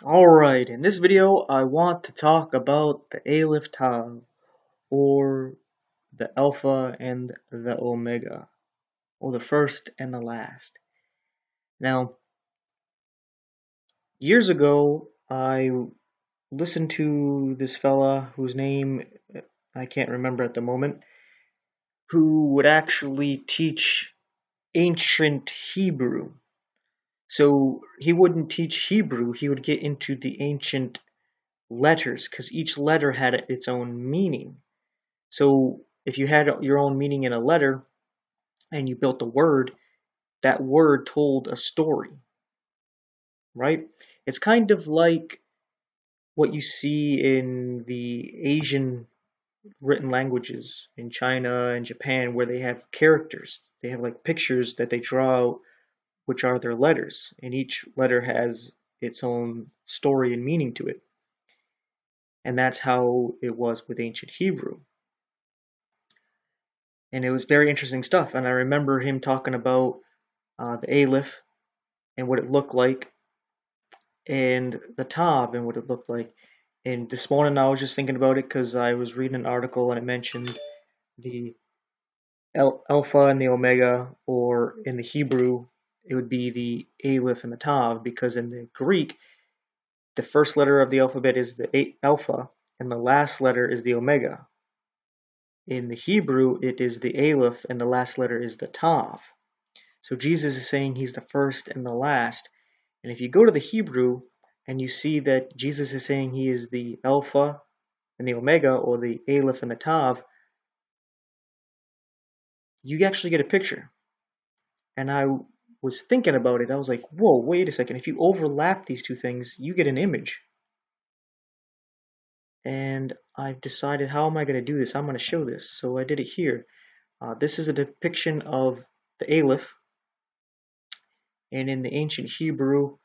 Alright, in this video I want to talk about the Aleph Tav, or the Alpha and the Omega, or the first and the last. Now, years ago I listened to this fella whose name I can't remember at the moment, who would actually teach ancient Hebrew. So he wouldn't teach Hebrew, he would get into the ancient letters, because each letter had its own meaning. So if you had your own meaning in a letter and you built a word, that word told a story, right? It's kind of like what you see in the Asian written languages in China and Japan, where they have characters. They have like pictures that they draw out, which are their letters, and each letter has its own story and meaning to it. And that's how it was with ancient Hebrew. And it was very interesting stuff. And I remember him talking about the Aleph and what it looked like, and the Tav and what it looked like. And this morning I was just thinking about it because I was reading an article and it mentioned the Alpha and the Omega, or in the Hebrew it would be the Aleph and the Tav, because in the Greek the first letter of the alphabet is the Alpha and the last letter is the Omega. In the Hebrew it is the Aleph and the last letter is the Tav. So Jesus is saying he's the first and the last. And if you go to the Hebrew and you see that Jesus is saying he is the Alpha and the Omega, or the Aleph and the Tav, you actually get a picture. And I was thinking about it. I was like, whoa, wait a second. If you overlap these two things, you get an image. And I've decided, how am I going to do this? I'm going to show this. So I did it here. This is a depiction of the Aleph. And in the ancient Hebrew,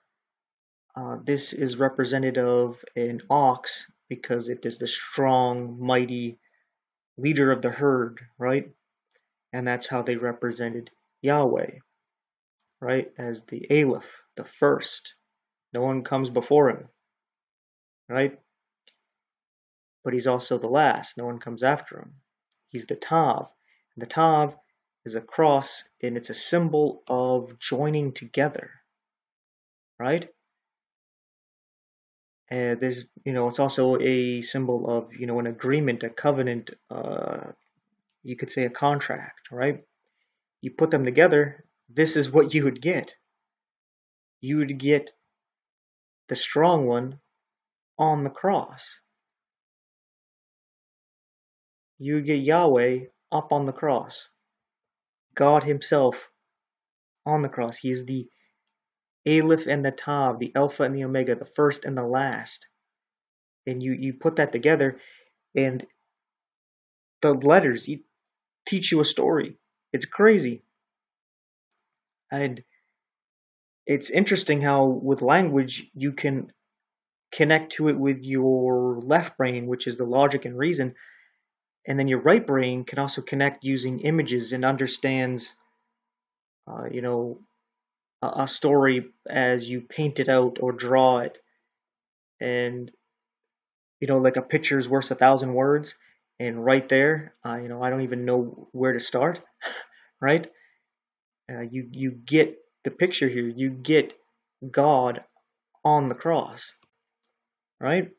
this is representative of an ox, because it is the strong, mighty leader of the herd, right? And that's how they represented Yahweh, right? As the Aleph, the first. No one comes before him, right? But he's also the last. No one comes after him. He's the Tav. And the Tav is a cross, and it's a symbol of joining together, right? And it's also a symbol of, an agreement, a covenant, you could say a contract, right? You put them together, this is what you would get. You would get the strong one on the cross. You would get Yahweh up on the cross. God himself on the cross. He is the Aleph and the Tav, the Alpha and the Omega, the first and the last. And you put that together, and the letters teach you a story. It's crazy. And it's interesting how with language you can connect to it with your left brain, which is the logic and reason, and then your right brain can also connect using images and understands, you know, a story as you paint it out or draw it. And like a picture is worth 1,000 words, and right there, I don't even know where to start, right? You get the picture here. You get God on the cross, right?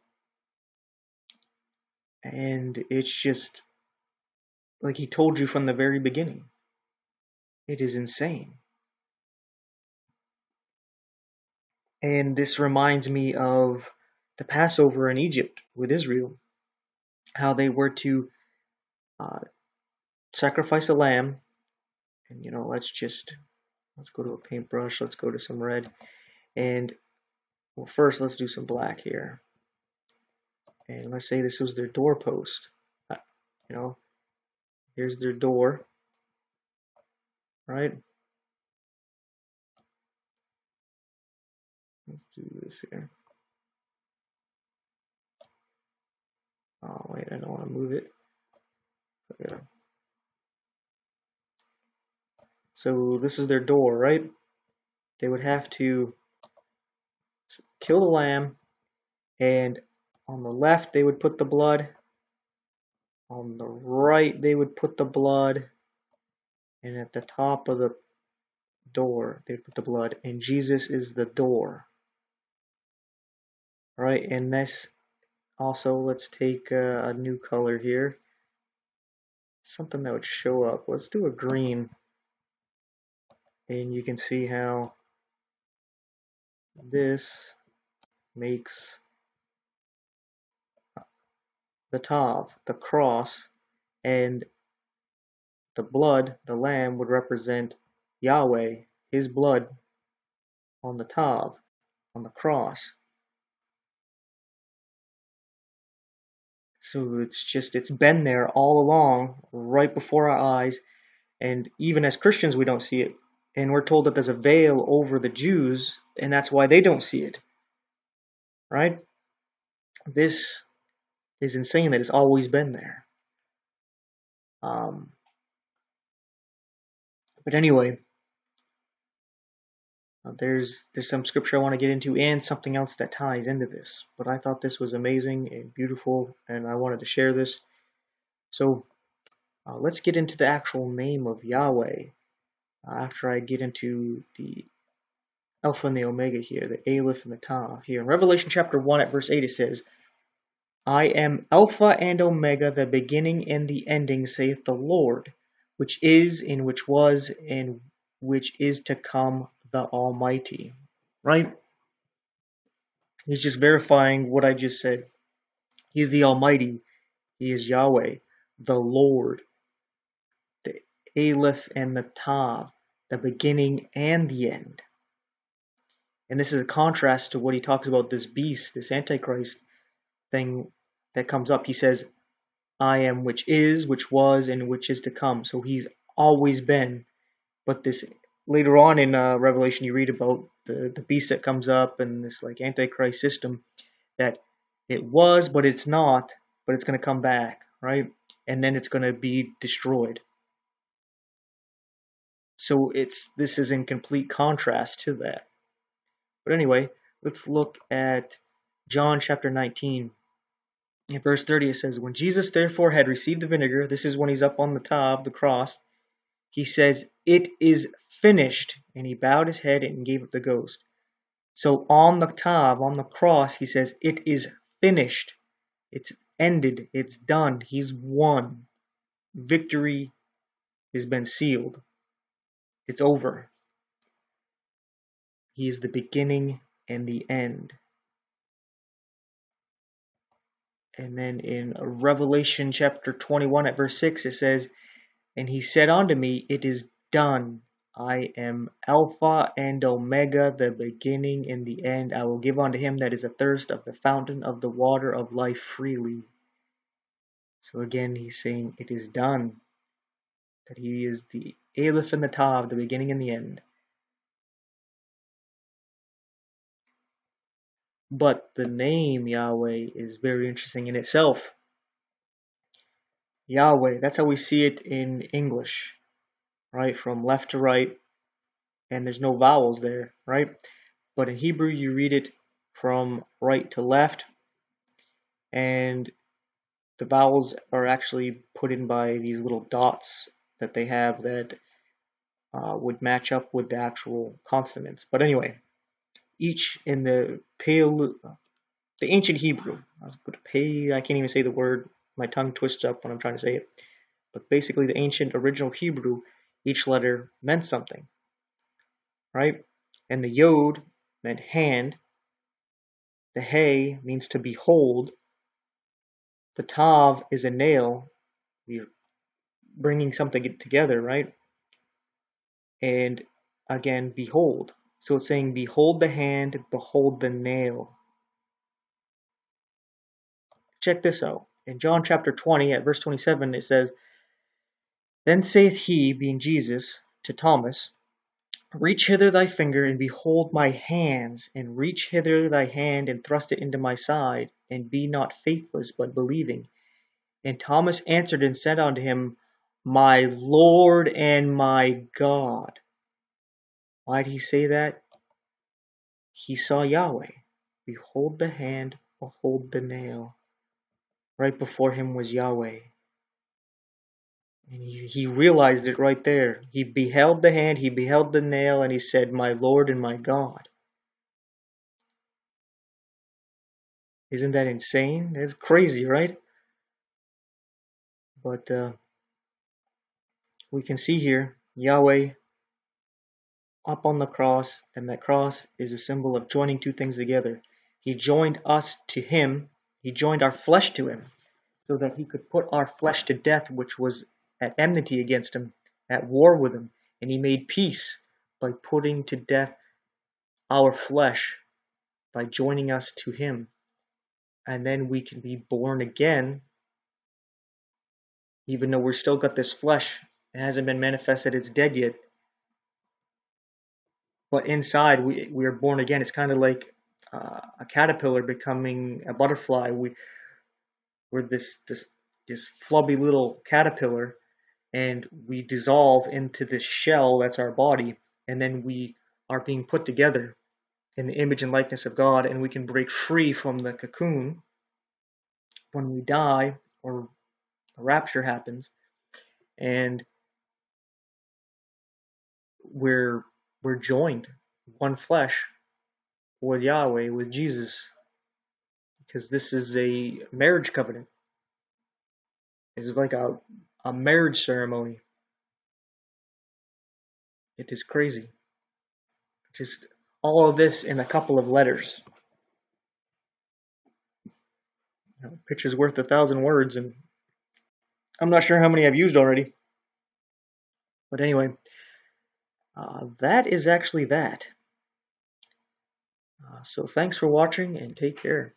And it's just like he told you from the very beginning. It is insane. And this reminds me of the Passover in Egypt with Israel, how they were to uh, sacrifice a lamb. And let's go to a paintbrush. Let's go to some red. And well, first let's do some black here. And let's say this was their doorpost. You know, here's their door, right? Let's do this here. Oh wait, I don't want to move it. Yeah. So this is their door, right? They would have to kill the lamb, And on the left, they would put the blood. On the right, they would put the blood. And at the top of the door, they put the blood. And Jesus is the door. Right? And this also, let's take a new color here. Something that would show up. Let's do a green. And you can see how this makes the tav, the cross, and the blood, the lamb, would represent Yahweh, his blood on the tav, on the cross. So it's been there all along, right before our eyes, and even as Christians we don't see it. And we're told that there's a veil over the Jews, and that's why they don't see it. Right? This is insane that it's always been there. But anyway, there's some scripture I want to get into and something else that ties into this. But I thought this was amazing and beautiful, and I wanted to share this. So let's get into the actual name of Yahweh after I get into the Alpha and the Omega here, the Aleph and the Tav here. In Revelation chapter 1 at verse 8 it says, I am Alpha and Omega, the beginning and the ending, saith the Lord, which is, and which was, and which is to come, the Almighty. Right? He's just verifying what I just said. He's the Almighty. He is Yahweh, the Lord, the Aleph and the Tav, the beginning and the end. And this is a contrast to what he talks about this beast, this Antichrist thing that comes up. He says, I am which is, which was, and which is to come. So he's always been. But this later on in Revelation, you read about the beast that comes up and this like Antichrist system that it was, but it's not, but it's going to come back, right? And then it's going to be destroyed. So this is in complete contrast to that. But anyway, let's look at John chapter 19. In verse 30 it says, when Jesus therefore had received the vinegar, this is when he's up on the tav, the cross, he says, it is finished. And he bowed his head and gave up the ghost. So on the tav, on the cross, he says, it is finished. It's ended. It's done. He's won. Victory has been sealed. It's over. He is the beginning and the end. And then in Revelation chapter 21 at verse 6 it says, and he said unto me, it is done. I am Alpha and Omega, the beginning and the end. I will give unto him that is athirst of the fountain of the water of life freely. So again, he's saying it is done. That he is the Aleph and the Tav, the beginning and the end. But the name Yahweh is very interesting in itself. Yahweh, that's how we see it in English, right? From left to right, and there's no vowels there, right? But in Hebrew, you read it from right to left, and the vowels are actually put in by these little dots that they have that would match up with the actual consonants. But anyway, each in the ancient Hebrew, I can't even say the word, my tongue twists up when I'm trying to say it, but basically the ancient original Hebrew, each letter meant something, right? And the Yod meant hand, the He means to behold, the Tav is a nail, you're bringing something together, right? And again, behold. So it's saying, behold the hand, behold the nail. Check this out. In John chapter 20, at verse 27, it says, then saith he, being Jesus, to Thomas, reach hither thy finger, and behold my hands, and reach hither thy hand, and thrust it into my side, and be not faithless, but believing. And Thomas answered and said unto him, my Lord and my God. Why did he say that? He saw Yahweh. Behold the hand, Behold the nail. Right before him was Yahweh. And he realized it right there. He beheld the hand, he beheld the nail, and he said, "My Lord and my God." Isn't that insane? It's crazy, right? But we can see here Yahweh up on the cross, and that cross is a symbol of joining two things together. He joined us to him, he joined our flesh to him, so that he could put our flesh to death, which was at enmity against him, at war with him, and he made peace by putting to death our flesh, by joining us to him. And then we can be born again, even though we're still got this flesh. It hasn't been manifested, it's dead yet. But inside, we are born again. It's kind of like a caterpillar becoming a butterfly. We're this flubby little caterpillar, and we dissolve into this shell that's our body, and then we are being put together in the image and likeness of God, and we can break free from the cocoon when we die or a rapture happens, and we're joined one flesh with Yahweh, with Jesus, because this is a marriage covenant. It is like a marriage ceremony. It is crazy. Just all of this in a couple of letters. A picture's worth 1,000 words, and I'm not sure how many I've used already. But anyway, that is actually that. So thanks for watching, and take care.